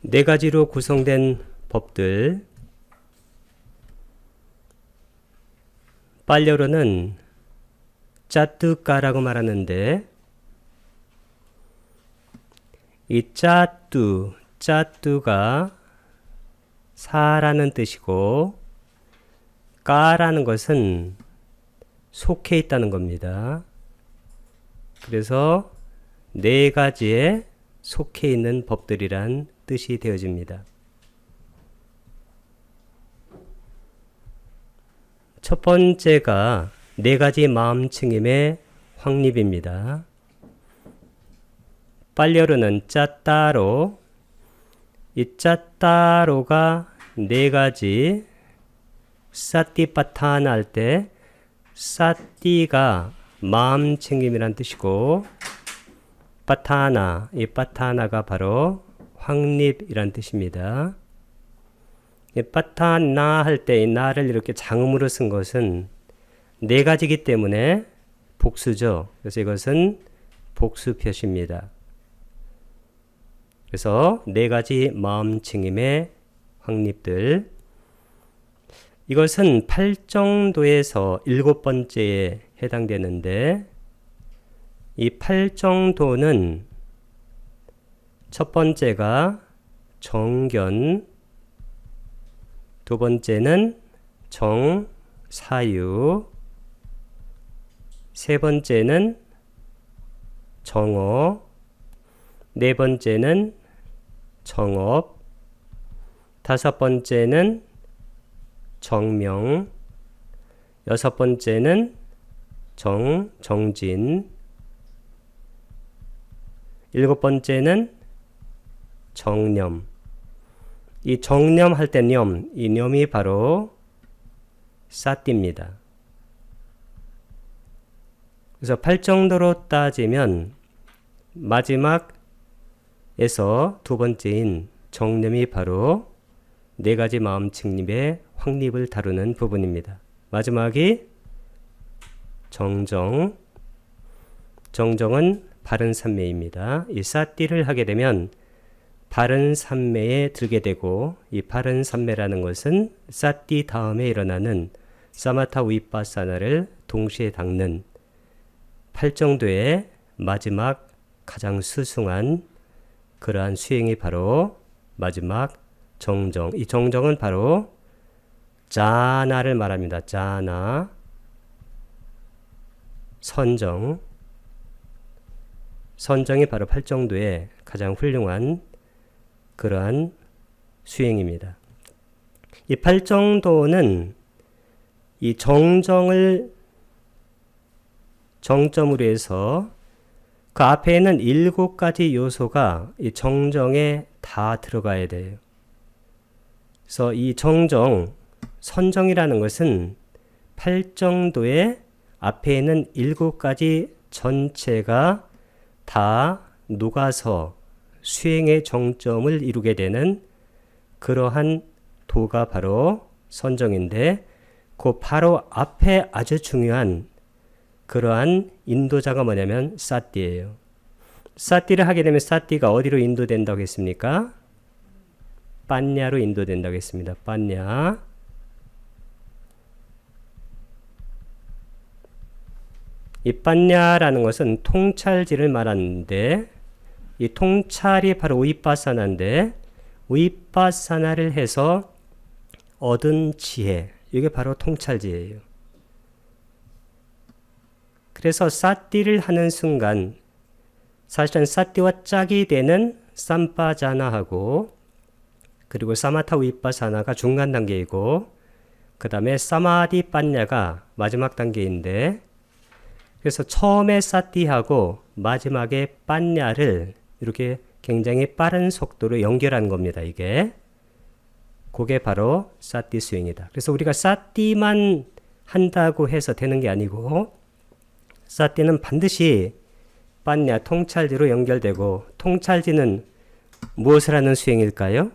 네 가지로 구성된 법들. 빨려로는 짜뚜까라고 말하는데, 이 짜뚜가 사라는 뜻이고, 까라는 것은 속해 있다는 겁니다. 그래서 네 가지에 속해 있는 법들이란 뜻이 되어집니다. 첫 번째가 네 가지 마음챙김의 확립입니다. 빨려로는 짜따로, 이 짜따로가 네 가지 사띠빠타나 할 때 사띠가 마음챙김이란 뜻이고, 빠타나, 이 빠타나가 바로 확립이란 뜻입니다. 이 빠타나 할 때 이 나를 이렇게 장음으로 쓴 것은 네 가지이기 때문에 복수죠. 그래서 이것은 복수 표시입니다. 그래서 네 가지 마음챙김의 확립들, 이것은 8정도에서 7번째에 해당되는데, 이 8정도는 첫 번째가 정견, 두 번째는 정사유, 세 번째는 정어, 네 번째는 정업, 다섯 번째는 정명, 여섯 번째는 정진, 일곱 번째는 정념. 이 정념 할 때 념, 이 념이 바로 사띠입니다. 그래서 8정도로 따지면 마지막에서 두 번째인 정념이 바로 네 가지 마음챙김의 확립을 다루는 부분입니다. 마지막이 정정은 바른 삼매입니다. 이 사띠를 하게 되면 바른 삼매에 들게 되고, 이 바른 삼매라는 것은 사띠 다음에 일어나는 사마타 위빠사나를 동시에 닦는 8정도의 마지막 가장 수승한 그러한 수행이 바로 마지막 정정. 이 정정은 바로 자나를 말합니다. 자나, 선정이 바로 8정도의 가장 훌륭한 그러한 수행입니다. 이 8정도는 이 정정을 정점으로 해서 그 앞에는 7가지 요소가 이 정정에 다 들어가야 돼요. 그래서 이 정정, 선정이라는 것은 8정도의 앞에 있는 7가지 전체가 다 녹아서 수행의 정점을 이루게 되는 그러한 도가 바로 선정인데, 그 바로 앞에 아주 중요한 그러한 인도자가 뭐냐면 사띠예요. 사띠를 하게 되면 사띠가 어디로 인도된다고 했습니까? 빠냐로 인도된다고 했습니다. 빠냐. 이 빠냐라는 것은 통찰지를 말하는데, 이 통찰이 바로 위빠사나인데, 위빠사나를 해서 얻은 지혜, 이게 바로 통찰지예요. 그래서 사띠를 하는 순간 사실은 사띠와 짝이 되는 삼빠자나하고, 그리고 사마타 위빠사나가 중간 단계이고, 그 다음에 사마디 빠냐가 마지막 단계인데, 그래서 처음에 사띠하고 마지막에 빠냐를 이렇게 굉장히 빠른 속도로 연결한 겁니다. 그게 바로 사띠 수행이다. 그래서 우리가 사띠만 한다고 해서 되는 게 아니고, 사띠는 반드시 빠냐, 통찰지로 연결되고, 통찰지는 무엇을 하는 수행일까요?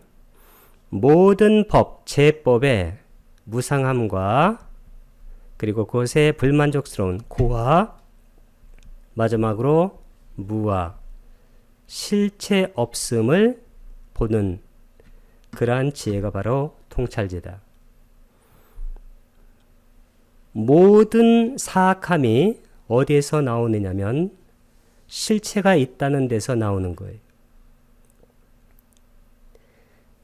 모든 법, 제법의 무상함과 그리고 그것에 불만족스러운 고와 마지막으로 무와 실체 없음을 보는 그러한 지혜가 바로 통찰지다. 모든 사악함이 어디에서 나오느냐면 실체가 있다는 데서 나오는 거예요.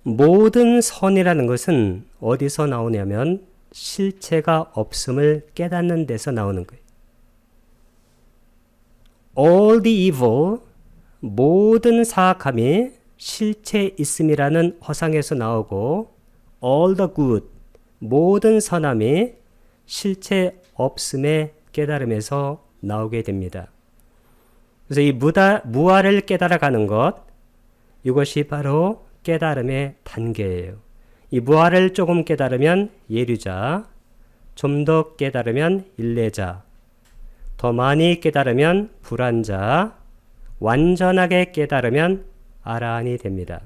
모든 선이라는 것은 어디서 나오냐면 실체가 없음을 깨닫는 데서 나오는 거예요. All the evil, 모든 사악함이 실체 있음이라는 허상에서 나오고 all the good, 모든 선함이 실체 없음의 깨달음에서 나오게 됩니다. 그래서 이 무아를 깨달아가는 것, 이것이 바로 깨달음의 단계예요. 이 무아를 조금 깨달으면 예류자, 좀 더 깨달으면 일례자, 더 많이 깨달으면 불안자, 완전하게 깨달으면 아라한이 됩니다.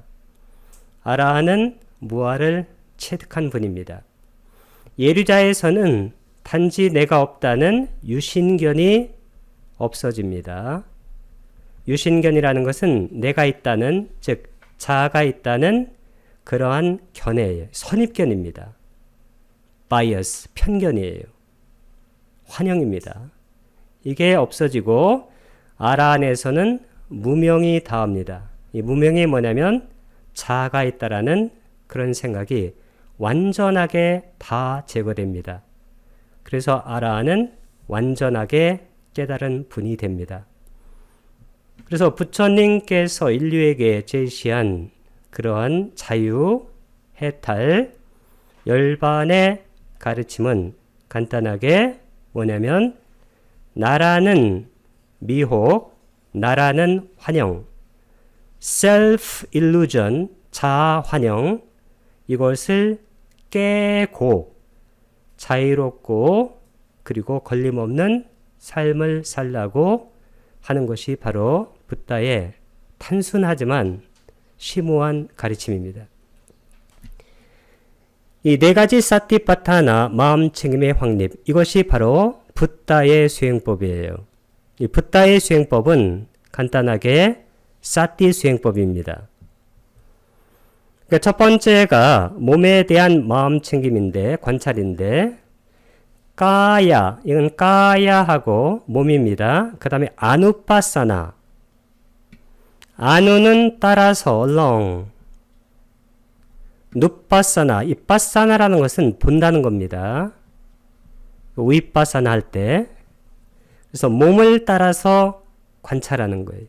아라한은 무아를 체득한 분입니다. 예류자에서는 단지 내가 없다는 유신견이 없어집니다. 유신견이라는 것은 내가 있다는, 즉 자아가 있다는 그러한 견해예요. 선입견입니다. 바이어스, 편견이에요. 환영입니다. 이게 없어지고 아라한에서는 무명이 닿습니다. 이 무명이 뭐냐면 자아가 있다라는 그런 생각이 완전하게 다 제거됩니다. 그래서 아라한은 완전하게 깨달은 분이 됩니다. 그래서 부처님께서 인류에게 제시한 그러한 자유, 해탈, 열반의 가르침은 간단하게 뭐냐면 나라는 미혹, 나라는 환영, self-illusion, 자아 환영, 이것을 깨고 자유롭고 그리고 걸림없는 삶을 살라고 하는 것이 바로 붓다의 단순하지만 심오한 가르침입니다. 이 네 가지 사티파타나 마음챙김의 확립, 이것이 바로 붓다의 수행법이에요. 이 붓다의 수행법은 간단하게 사티 수행법입니다. 그러니까 첫 번째가 몸에 대한 마음챙김인데, 관찰인데, 까야, 이건 까야하고 몸입니다. 그 다음에 아누파사나, 아누는 따라서 along, 누파사나, 이 파사나라는 것은 본다는 겁니다. 위파사나 할 때. 그래서 몸을 따라서 관찰하는 거예요.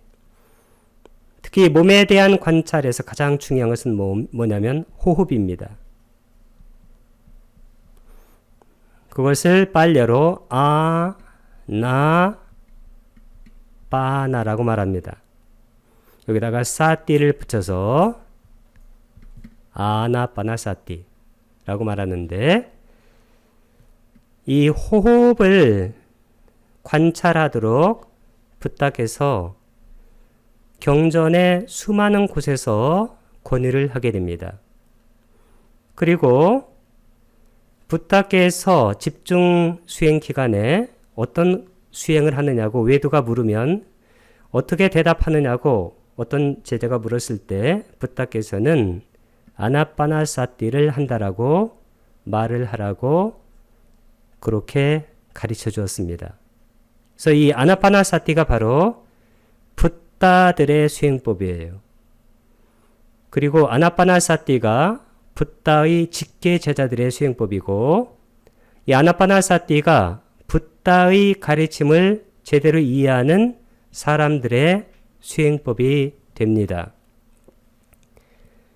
특히 몸에 대한 관찰에서 가장 중요한 것은 뭐냐면 호흡입니다. 그것을 빨래로 나, 바나라고 말합니다. 여기다가 사띠를 붙여서 아나빠나사띠라고 말하는데, 이 호흡을 관찰하도록 부탁해서 경전의 수많은 곳에서 권유를 하게 됩니다. 그리고 부탁해서 집중 수행 기간에 어떤 수행을 하느냐고 외도가 물으면 어떻게 대답하느냐고 어떤 제자가 물었을 때 부탁해서는 아나빠나사띠를 한다라고 말을 하라고 그렇게 가르쳐 주었습니다. 그래서 이 아나빠나사띠가 바로 붓다들의 수행법이에요. 그리고 아나빠나사띠가 붓다의 직계 제자들의 수행법이고, 이 아나빠나사띠가 붓다의 가르침을 제대로 이해하는 사람들의 수행법이 됩니다.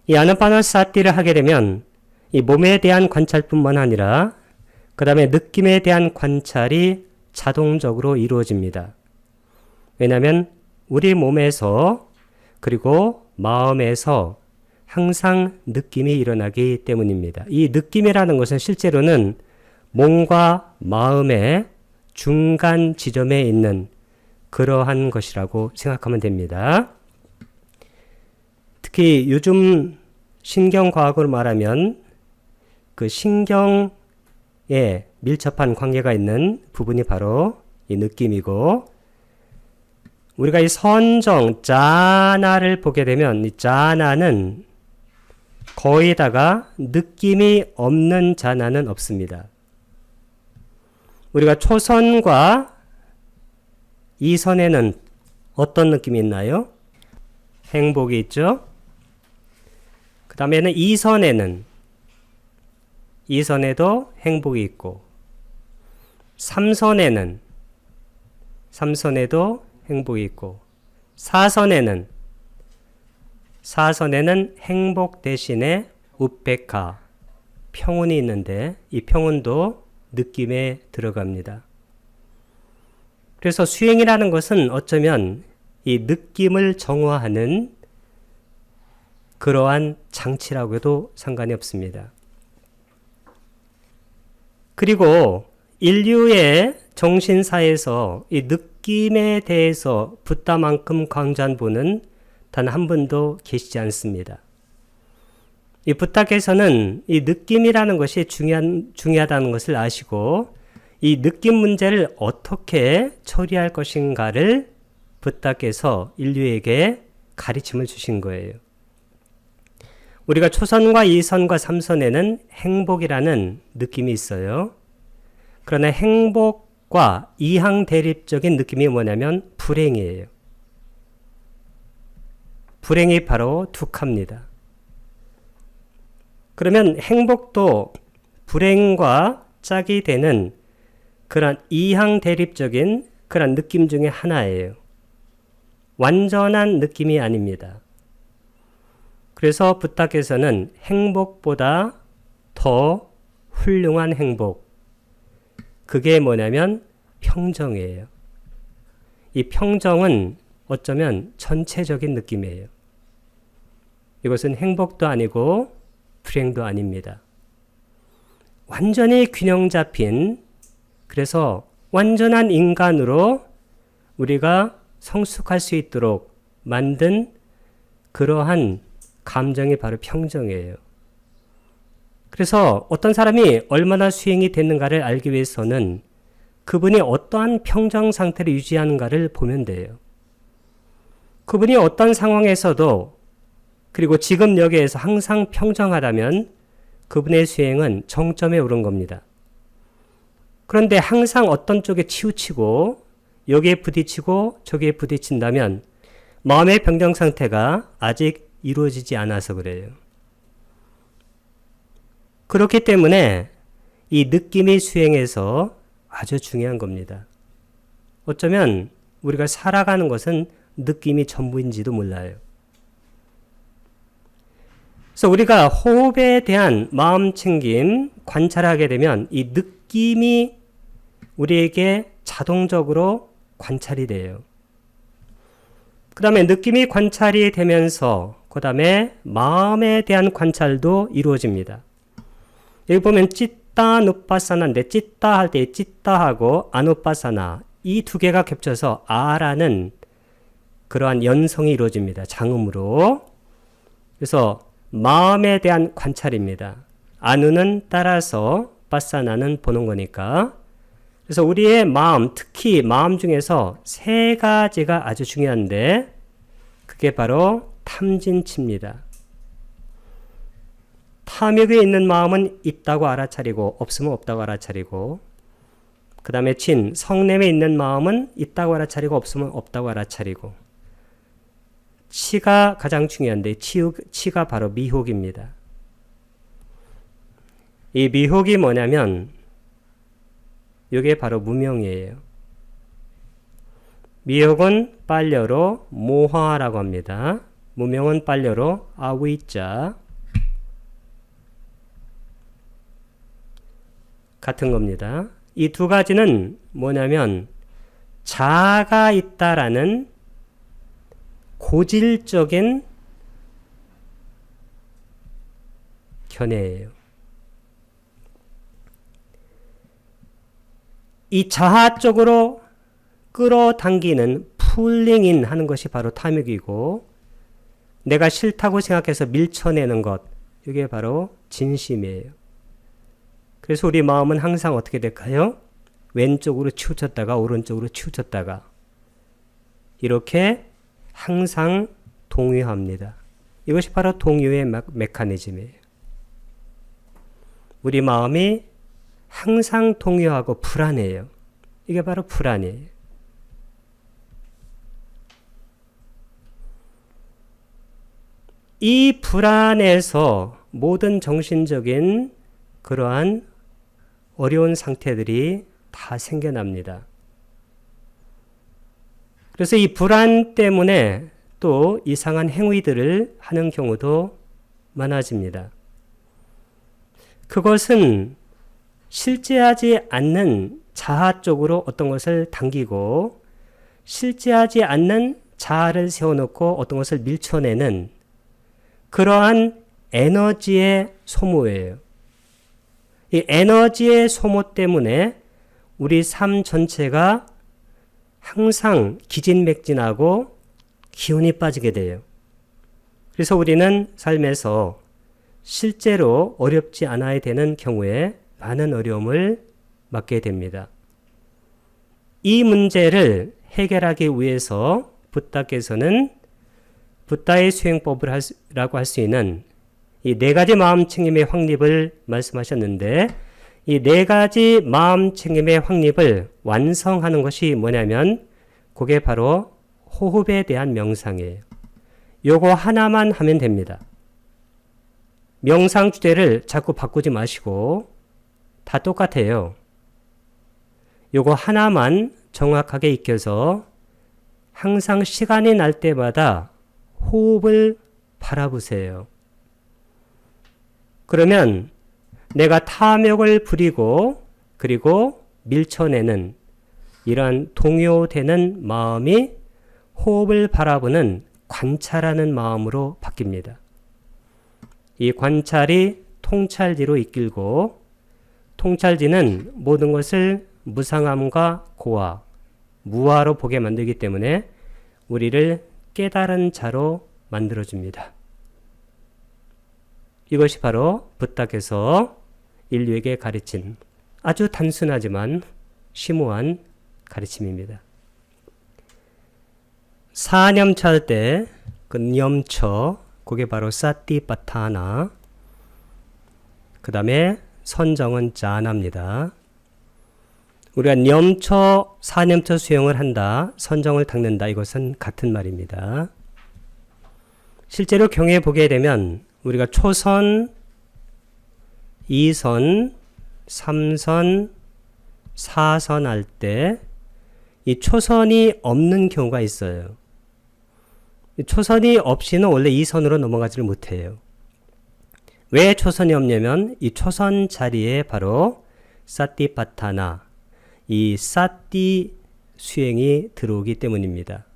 이 아나빠나사띠를 하게 되면 이 몸에 대한 관찰뿐만 아니라 그 다음에 느낌에 대한 관찰이 자동적으로 이루어집니다. 왜냐하면 우리 몸에서 그리고 마음에서 항상 느낌이 일어나기 때문입니다. 이 느낌이라는 것은 실제로는 몸과 마음의 중간 지점에 있는 그러한 것이라고 생각하면 됩니다. 특히 요즘 신경과학으로 말하면 그 신경에 밀접한 관계가 있는 부분이 바로 이 느낌이고, 우리가 이 선정, 자나를 보게 되면 이 자나는 거의다가 느낌이 없는 자나는 없습니다. 우리가 초선과 이선에는 어떤 느낌이 있나요? 행복이 있죠? 그 다음에는 이선에도 행복이 있고, 삼선에도 행복이 있고, 사선에는 행복 대신에 우페카, 평온이 있는데 이 평온도 느낌에 들어갑니다. 그래서 수행이라는 것은 어쩌면 이 느낌을 정화하는 그러한 장치라고 해도 상관이 없습니다. 그리고 인류의 정신사에서 이 느낌에 대해서 붓다만큼 강조한 분은 단 한 분도 계시지 않습니다. 이 붓다께서는 이 느낌이라는 것이 중요하다는 것을 아시고 이 느낌 문제를 어떻게 처리할 것인가를 붓다께서 인류에게 가르침을 주신 거예요. 우리가 초선과 이선과 삼선에는 행복이라는 느낌이 있어요. 그러나 행복과 이항대립적인 느낌이 뭐냐면 불행이에요. 불행이 바로 두카입니다. 그러면 행복도 불행과 짝이 되는 그런 이항대립적인 그런 느낌 중에 하나예요. 완전한 느낌이 아닙니다. 그래서 붓다께서는 행복보다 더 훌륭한 행복, 그게 뭐냐면 평정이에요. 이 평정은 어쩌면 전체적인 느낌이에요. 이것은 행복도 아니고 불행도 아닙니다. 완전히 균형 잡힌, 그래서 완전한 인간으로 우리가 성숙할 수 있도록 만든 그러한 감정이 바로 평정이에요. 그래서 어떤 사람이 얼마나 수행이 됐는가를 알기 위해서는 그분이 어떠한 평정 상태를 유지하는가를 보면 돼요. 그분이 어떤 상황에서도 그리고 지금 여기에서 항상 평정하다면 그분의 수행은 정점에 오른 겁니다. 그런데 항상 어떤 쪽에 치우치고 여기에 부딪히고 저기에 부딪힌다면 마음의 평정 상태가 아직 이루어지지 않아서 그래요. 그렇기 때문에 이 느낌이 수행에서 아주 중요한 겁니다. 어쩌면 우리가 살아가는 것은 느낌이 전부인지도 몰라요. 그래서 우리가 호흡에 대한 마음 챙김, 관찰하게 되면 이 느낌이 우리에게 자동적으로 관찰이 돼요. 그 다음에 느낌이 관찰이 되면서 그 다음에 마음에 대한 관찰도 이루어집니다. 여기 보면 찌따 누빠사나인데 찌따 할 때 찌따하고 아누빠사나 이 두 개가 겹쳐서 아라는 그러한 연성이 이루어집니다. 장음으로. 그래서 마음에 대한 관찰입니다. 아누는 따라서 빠사나는 보는 거니까. 그래서 우리의 마음, 특히 마음 중에서 세 가지가 아주 중요한데 그게 바로 탐진치입니다. 탐욕이 있는 마음은 있다고 알아차리고 없으면 없다고 알아차리고, 그 다음에 진, 성냄에 있는 마음은 있다고 알아차리고 없으면 없다고 알아차리고, 치가 가장 중요한데 치가 바로 미혹입니다. 이 미혹이 뭐냐면 이게 바로 무명이에요. 미혹은 빨려로 모화라고 합니다. 무명은 빨려로 아위자 같은 겁니다. 이 두 가지는 뭐냐면 자아가 있다라는 고질적인 견해예요. 이 자아 쪽으로 끌어당기는 풀링인 하는 것이 바로 탐욕이고, 내가 싫다고 생각해서 밀쳐내는 것, 이게 바로 진심이에요. 그래서 우리 마음은 항상 어떻게 될까요? 왼쪽으로 치우쳤다가 오른쪽으로 치우쳤다가 이렇게 항상 동요합니다. 이것이 바로 동요의 메커니즘이에요. 우리 마음이 항상 동요하고 불안해요. 이게 바로 불안이에요. 이 불안에서 모든 정신적인 그러한 어려운 상태들이 다 생겨납니다. 그래서 이 불안 때문에 또 이상한 행위들을 하는 경우도 많아집니다. 그것은 실제하지 않는 자아 쪽으로 어떤 것을 당기고 실제하지 않는 자아를 세워놓고 어떤 것을 밀쳐내는 그러한 에너지의 소모예요. 이 에너지의 소모 때문에 우리 삶 전체가 항상 기진맥진하고 기운이 빠지게 돼요. 그래서 우리는 삶에서 실제로 어렵지 않아야 되는 경우에 많은 어려움을 맞게 됩니다. 이 문제를 해결하기 위해서 붓다께서는 붓다의 수행법이라고 할 수 있는 이 네 가지 마음챙김의 확립을 말씀하셨는데 이 네 가지 마음챙김의 확립을 완성하는 것이 뭐냐면 그게 바로 호흡에 대한 명상이에요. 요거 하나만 하면 됩니다. 명상 주제를 자꾸 바꾸지 마시고 다 똑같아요. 요거 하나만 정확하게 익혀서 항상 시간이 날 때마다 호흡을 바라보세요. 그러면 내가 탐욕을 부리고 그리고 밀쳐내는 이러한 동요되는 마음이 호흡을 바라보는 관찰하는 마음으로 바뀝니다. 이 관찰이 통찰지로 이끌고 통찰지는 모든 것을 무상함과 고와, 무아로 보게 만들기 때문에 우리를 깨달은 자로 만들어줍니다. 이것이 바로 붓다께서 인류에게 가르친 아주 단순하지만 심오한 가르침입니다. 사념처 할 때 그 념처, 그게 바로 사티파타나, 그 다음에 선정은 자나입니다. 우리가 념처, 사념처 수행을 한다, 선정을 닦는다, 이것은 같은 말입니다. 실제로 경에 보게 되면 우리가 초선, 2선, 3선, 4선 할 때 이 초선이 없는 경우가 있어요. 초선이 없이는 원래 2선으로 넘어가지를 못해요. 왜 초선이 없냐면 이 초선 자리에 바로 사티파타나, 이 사티 수행이 들어오기 때문입니다.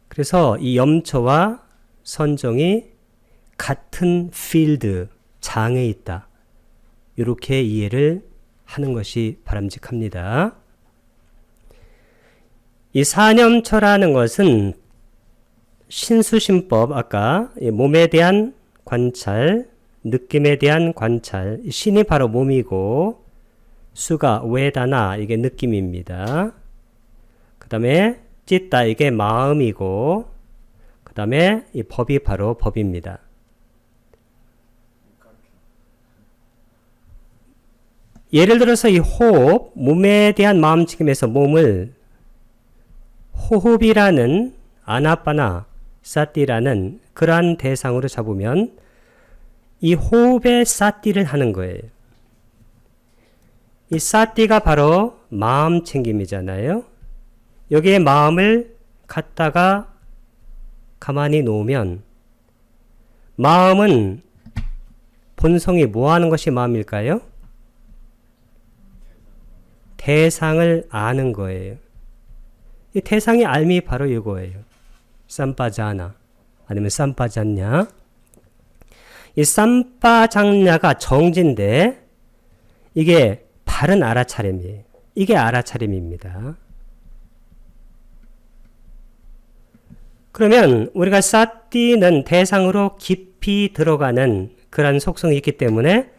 그래서 이 염처와 선정이 같은 필드, 장에 있다. 이렇게 이해를 하는 것이 바람직합니다. 이 사념처라는 것은 신수심법, 아까 몸에 대한 관찰, 느낌에 대한 관찰, 신이 바로 몸이고 수가 웨다나, 이게 느낌입니다. 그 다음에 찌따, 이게 마음이고 그 다음에 이 법이 바로 법입니다. 예를 들어서 이 호흡, 몸에 대한 마음챙김에서 몸을 호흡이라는 아나파나 사티라는 그러한 대상으로 잡으면 이 호흡에 사티를 하는 거예요. 이 사티가 바로 마음챙김이잖아요. 여기에 마음을 갖다가 가만히 놓으면 마음은 본성이 뭐 하는 것이 마음일까요? 대상을 아는 거예요. 이 대상의 알미 바로 이거예요. 쌈빠자나 아니면 쌈빠잖냐. 이 쌈빠장냐가 정지인데 이게 바른 알아차림이에요. 이게 알아차림입니다. 그러면 우리가 사티는 대상으로 깊이 들어가는 그런 속성이 있기 때문에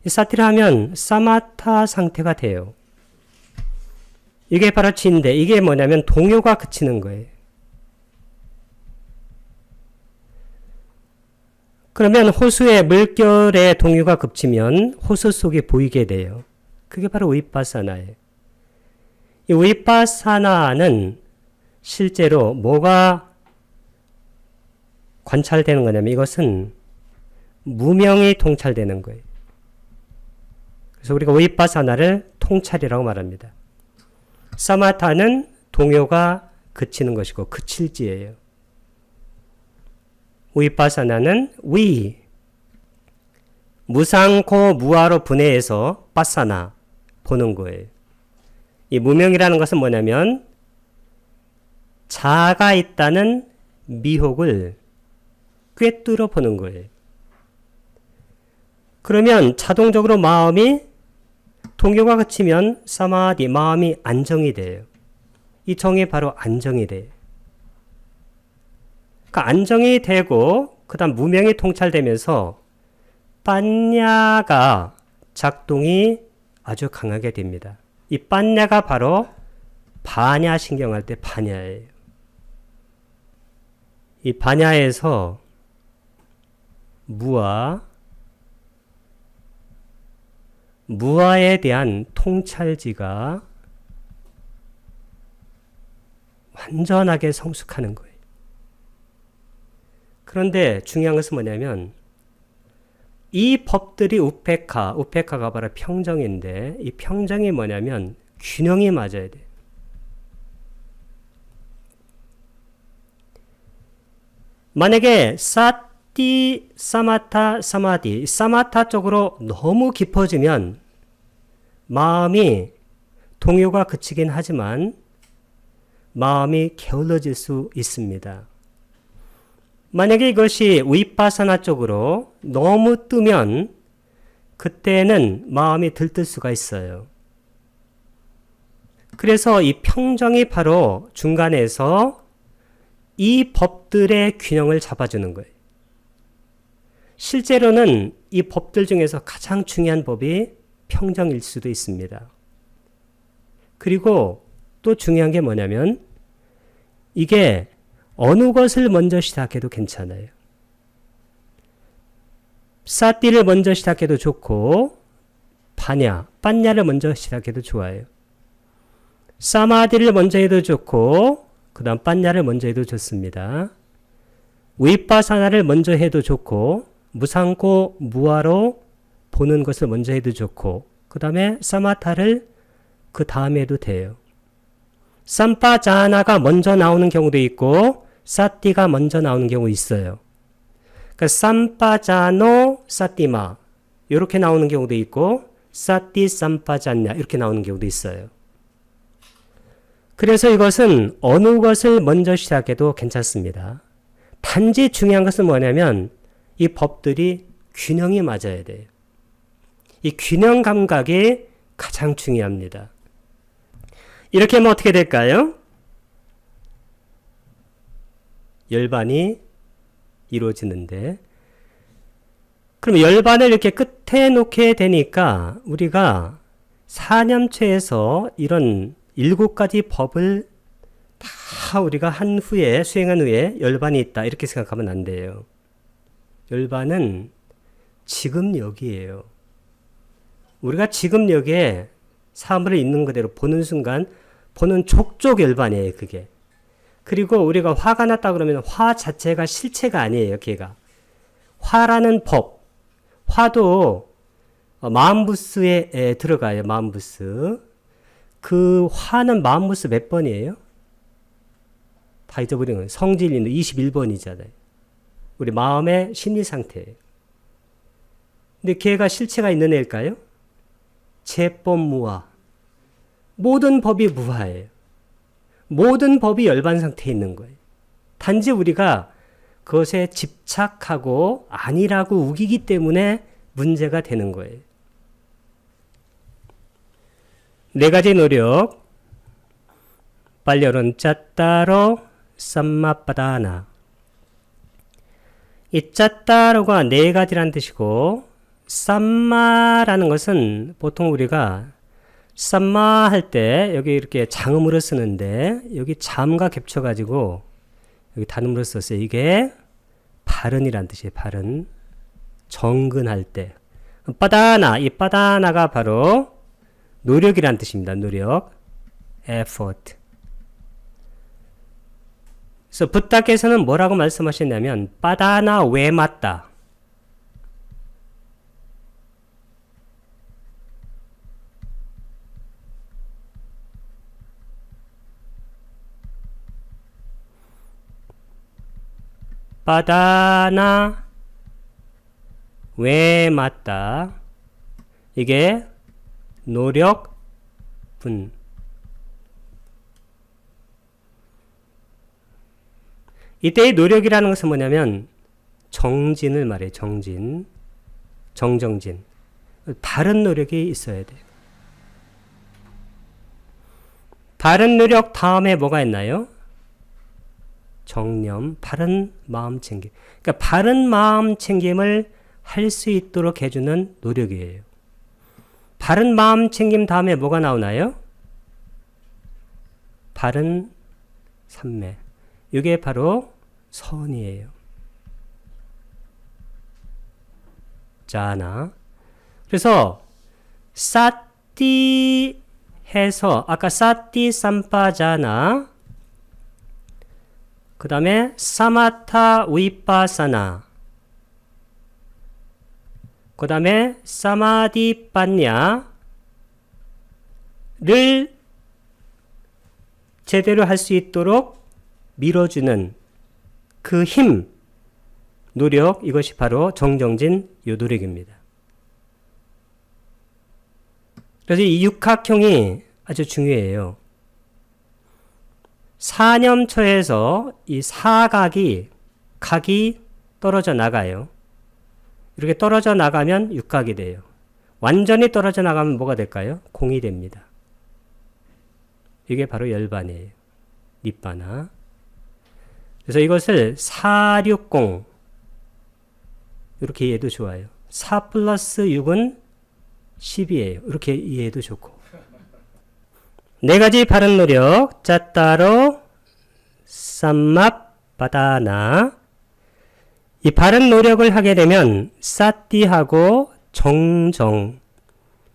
이 사티를 하면 사마타 상태가 돼요. 이게 바로 진데 이게 뭐냐면 동요가 그치는 거예요. 그러면 호수의 물결의 동요가 겹치면 호수 속이 보이게 돼요. 그게 바로 위파사나예요. 이 위파사나는 실제로 뭐가 관찰되는 거냐면 이것은 무명이 통찰되는 거예요. 그래서 우리가 위파사나를 통찰이라고 말합니다. 사마타는 동요가 그치는 것이고 그칠지예요. 위파사나는 무상코 무아로 분해해서 빠사나 보는 거예요. 이 무명이라는 것은 뭐냐면 자아가 있다는 미혹을 꿰뚫어 보는 거예요. 그러면 자동적으로 마음이 동요가 그치면 사마디 마음이 안정이 돼요. 이 정이 바로 안정이 돼요. 그러니까 안정이 되고 그 다음 무명이 통찰되면서 빤냐가 작동이 아주 강하게 됩니다. 이 빤냐가 바로 바냐 신경할 때 바냐예요. 이 바냐에서 무아에 대한 통찰지가 완전하게 성숙하는 거예요. 그런데 중요한 것은 뭐냐면 이 법들이 우페카가 바로 평정인데 이 평정이 뭐냐면 균형이 맞아야 돼요. 만약에 사티, 사마타, 사마디, 사마타 쪽으로 너무 깊어지면 마음이 동요가 그치긴 하지만 마음이 게을러질 수 있습니다. 만약에 이것이 위파사나 쪽으로 너무 뜨면 그때는 마음이 들뜰 수가 있어요. 그래서 이 평정이 바로 중간에서 이 법들의 균형을 잡아주는 거예요. 실제로는 이 법들 중에서 가장 중요한 법이 평정일 수도 있습니다. 그리고 또 중요한 게 뭐냐면 이게 어느 것을 먼저 시작해도 괜찮아요. 사띠를 먼저 시작해도 좋고 빤냐를 먼저 시작해도 좋아요. 사마디를 먼저 해도 좋고 그 다음 빤냐를 먼저 해도 좋습니다. 위파사나를 먼저 해도 좋고 무상코 무아로 보는 것을 먼저 해도 좋고 그 다음에 사마타를 그 다음에 해도 돼요. 삼파자나가 먼저 나오는 경우도 있고 사띠가 먼저 나오는 경우 있어요. 그러니까 삼파자노 사띠마 이렇게 나오는 경우도 있고 사띠 삼파자냐 이렇게 나오는 경우도 있어요. 그래서 이것은 어느 것을 먼저 시작해도 괜찮습니다. 단지 중요한 것은 뭐냐면 이 법들이 균형이 맞아야 돼요. 이 균형 감각이 가장 중요합니다. 이렇게 하면 어떻게 될까요? 열반이 이루어지는데 그럼 열반을 이렇게 끝에 놓게 되니까 우리가 사념체에서 이런 7가지 법을 다 우리가 한 후에 수행한 후에 열반이 있다 이렇게 생각하면 안 돼요. 열반은 지금 여기에요. 우리가 지금 여기에 사물을 있는 그대로 보는 순간 보는 족족 열반이에요. 그게. 그리고 우리가 화가 났다 그러면 화 자체가 실체가 아니에요. 걔가. 화라는 법. 화도 마음부스에 들어가요. 마음부스. 그 화는 마음부스 몇 번이에요? 다 잊어버린 거예요. 성질인도 21번이잖아요. 우리 마음의 심리 상태예요. 근데 걔가 실체가 있는 애일까요? 제법 무아. 모든 법이 무아예요. 모든 법이 열반 상태에 있는 거예요. 단지 우리가 그것에 집착하고 아니라고 우기기 때문에 문제가 되는 거예요. 4가지 노력. 빨려론 짜따로 쌈마빠다나. 이 짜따로가 4가지라는 뜻이고 쌈마라는 것은 보통 우리가 쌈마 할 때 여기 이렇게 장음으로 쓰는데 여기 잠과 겹쳐가지고 여기 단음으로 썼어요. 이게 바른이란 뜻이에요. 바른. 정근할 때. 빠다나, 이 빠다나가 바로 노력이란 뜻입니다. 노력. effort. 그래서 붓다께서는 뭐라고 말씀하셨냐면 빠다나 왜 맞다. 빠다나 왜 맞다. 이게 노력분. 이때의 노력이라는 것은 뭐냐면 정진을 말해요. 정진. 정정진. 바른 노력이 있어야 돼요. 바른 노력 다음에 뭐가 있나요? 정념, 바른 마음 챙김. 그러니까 바른 마음 챙김을 할 수 있도록 해주는 노력이에요. 바른 마음 챙김 다음에 뭐가 나오나요? 바른 삼매. 이게 바로 선이에요. 자나. 그래서 사띠 해서 아까 사띠 삼파자나 그 다음에 사마타 위파사나 그 다음에 사마디 빠냐를 제대로 할 수 있도록 밀어주는 그 힘, 노력, 이것이 바로 정정진 요 노력입니다. 그래서 이 육각형이 아주 중요해요. 사념처에서 이 사각이 각이 떨어져 나가요. 이렇게 떨어져 나가면 육각이 돼요. 완전히 떨어져 나가면 뭐가 될까요? 공이 됩니다. 이게 바로 열반이에요. 니빠나. 그래서 이것을 460 이렇게 이해도 좋아요. 4 플러스 6은 10이에요. 이렇게 이해도 좋고. 네 가지 바른 노력. 짜따로 쌈맛바다나. 이 바른 노력을 하게 되면 사띠하고 정정,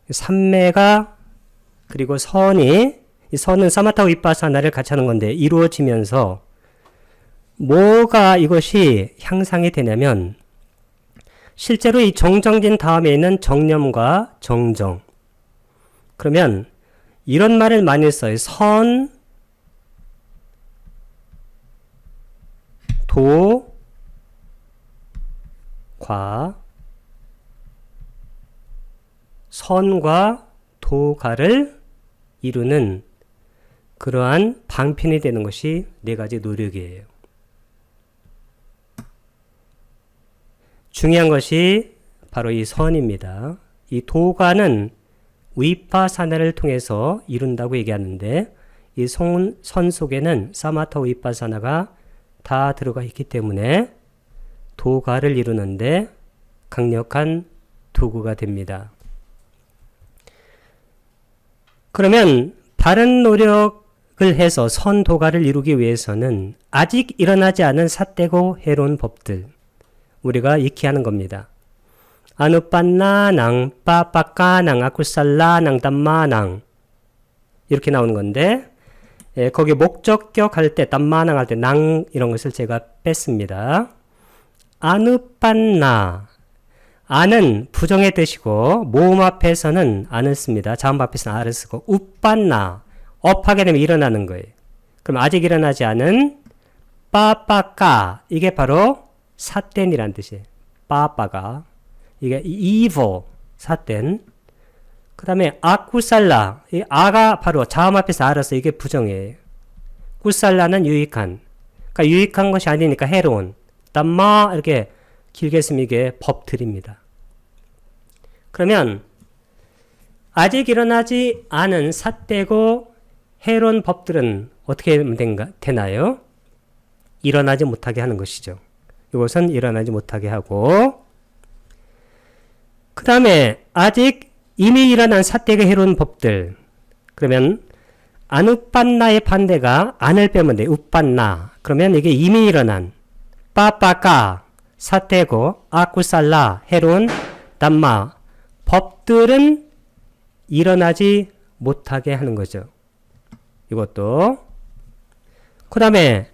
삼매가 그리고 선이, 이 선은 사마타 위파사나를 같이 하는 건데 이루어지면서 뭐가 이것이 향상이 되냐면 실제로 이 정정진 다음에 있는 정념과 정정. 그러면 이런 말을 많이 써요. 선, 도, 과, 선과 도가를 이루는 그러한 방편이 되는 것이 네 가지 노력이에요. 중요한 것이 바로 이 선입니다. 이 도가는 위파사나를 통해서 이룬다고 얘기하는데 이 선 속에는 사마타 위파사나가 다 들어가 있기 때문에 도가를 이루는데 강력한 도구가 됩니다. 그러면 바른 노력을 해서 선도가를 이루기 위해서는 아직 일어나지 않은 삿되고 해로운 법들 우리가 익히 하는 겁니다. 아누빤나낭 빠빠까낭 아쿠살라낭 담마낭 이렇게 나오는 건데 거기 목적격 할 때 담마낭 할 때 낭 이런 것을 제가 뺐습니다. 아누빤나 아는 부정의 뜻이고 모음 앞에서는 안을 씁니다. 자음 앞에서는 아를 쓰고 우빤나 업하게 되면 일어나는 거예요. 그럼 아직 일어나지 않은 빠빠까 이게 바로 사땐이란 뜻이에요. 빠빠가 이게 evil 사땐. 그 다음에 아쿠살라 이 아가 바로 자음 앞에서 알아서 이게 부정이에요. 쿠살라는 유익한. 그러니까 유익한 것이 아니니까 해로운. 담마 이렇게 길게 쓰면 이게 법들입니다. 그러면 아직 일어나지 않은 삿되고 해로운 법들은 어떻게 되나요? 일어나지 못하게 하는 것이죠. 이것은 일어나지 못하게 하고 그 다음에 아직 이미 일어난 삿되고 해로운 법들 그러면 아누빤나의 반대가 안을 빼면 돼요. 우빤나 그러면 이게 이미 일어난 빠빠까 사테고, 아쿠살라, 해로운, 담마, 법들은 일어나지 못하게 하는 거죠. 이것도. 그 다음에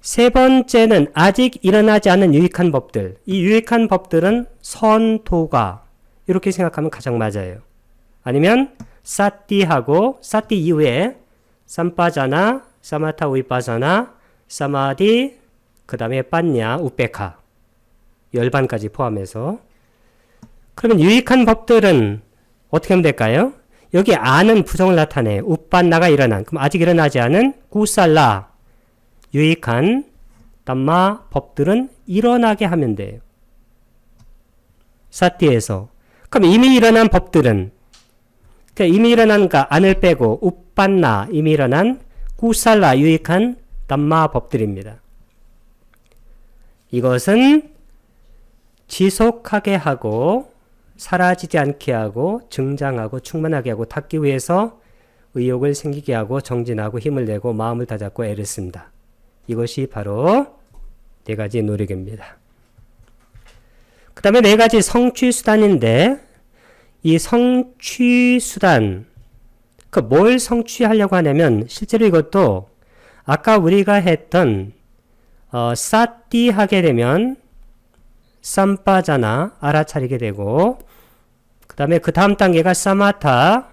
세 번째는 아직 일어나지 않은 유익한 법들. 이 유익한 법들은 선도가 이렇게 생각하면 가장 맞아요. 아니면 사띠하고 사띠 이후에 삼빠자나, 사마타 우이빠사나, 사마디, 그 다음에 빠냐, 우페카 열반까지 포함해서. 그러면 유익한 법들은 어떻게 하면 될까요? 여기 아는 부정을 나타내. 우빤나가 일어난. 그럼 아직 일어나지 않은 구살라 유익한 담마 법들은 일어나게 하면 돼요. 사띠에서. 그럼 이미 일어난 법들은 그러니까 이미 일어난 안을 빼고 우빤나 이미 일어난 구살라 유익한 담마 법들입니다. 이것은 지속하게 하고 사라지지 않게 하고 증장하고 충만하게 하고 닦기 위해서 의욕을 생기게 하고 정진하고 힘을 내고 마음을 다잡고 애를 씁니다. 이것이 바로 네 가지 노력입니다. 그 다음에 네 가지 성취수단인데 이 성취수단 그 뭘 성취하려고 하냐면 실제로 이것도 아까 우리가 했던 사띠 하게 되면 쌈빠자나 알아차리게 되고 그 다음에 그 다음 단계가 사마타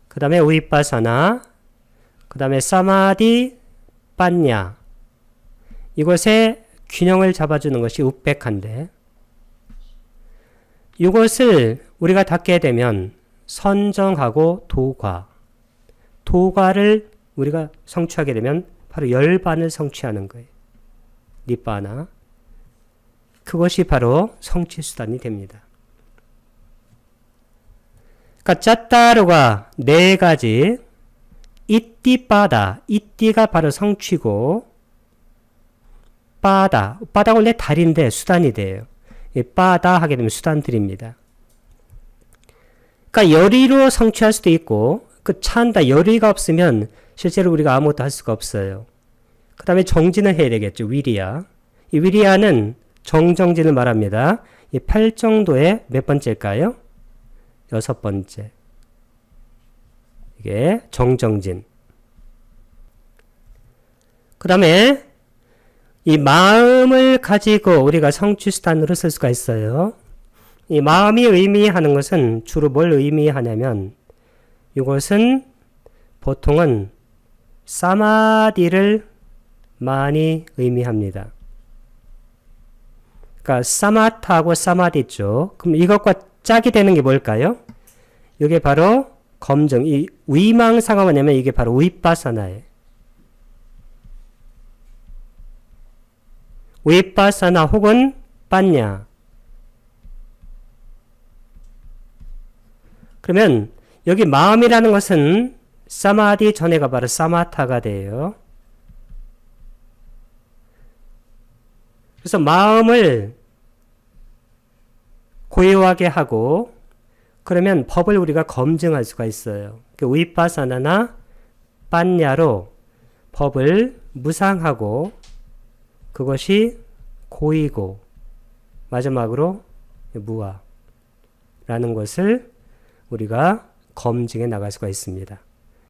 그 다음에 우이빠사나 그 다음에 사마디 빠냐 이것의 균형을 잡아주는 것이 우백한데 이것을 우리가 닦게 되면 선정하고 도과를 우리가 성취하게 되면 바로 열반을 성취하는 거예요. 니빠나 그것이 바로 성취수단이 됩니다. 그러니까 짜따르가 네 가지 이띠빠다 이띠가 바로 성취고 빠다가 원래 달인데 수단이 돼요. 빠다 하게 되면 수단들입니다. 그러니까 열의로 성취할 수도 있고 그 찬다 열의가 없으면 실제로 우리가 아무것도 할 수가 없어요. 그 다음에 정진을 해야 되겠죠. 위리야. 이 위리야는 정정진을 말합니다. 이 8정도의 몇 번째일까요? 6번째. 이게 정정진. 그 다음에 이 마음을 가지고 우리가 성취수단으로 쓸 수가 있어요. 이 마음이 의미하는 것은 주로 뭘 의미하냐면 이것은 보통은 사마디를 많이 의미합니다. 그러니까 사마타하고 사마디 있죠. 그럼 이것과 짝이 되는 게 뭘까요? 이게 바로 검증. 이 위망사가 뭐냐면 이게 바로 위빠사나예요. 위빠사나 혹은 빠냐. 그러면 여기 마음이라는 것은 사마디 전에가 바로 사마타가 돼요. 그래서 마음을 고요하게 하고 그러면 법을 우리가 검증할 수가 있어요. 위빠사나나 빠냐로 법을 무상하고 그것이 고이고 마지막으로 무아라는 것을 우리가 검증해 나갈 수가 있습니다.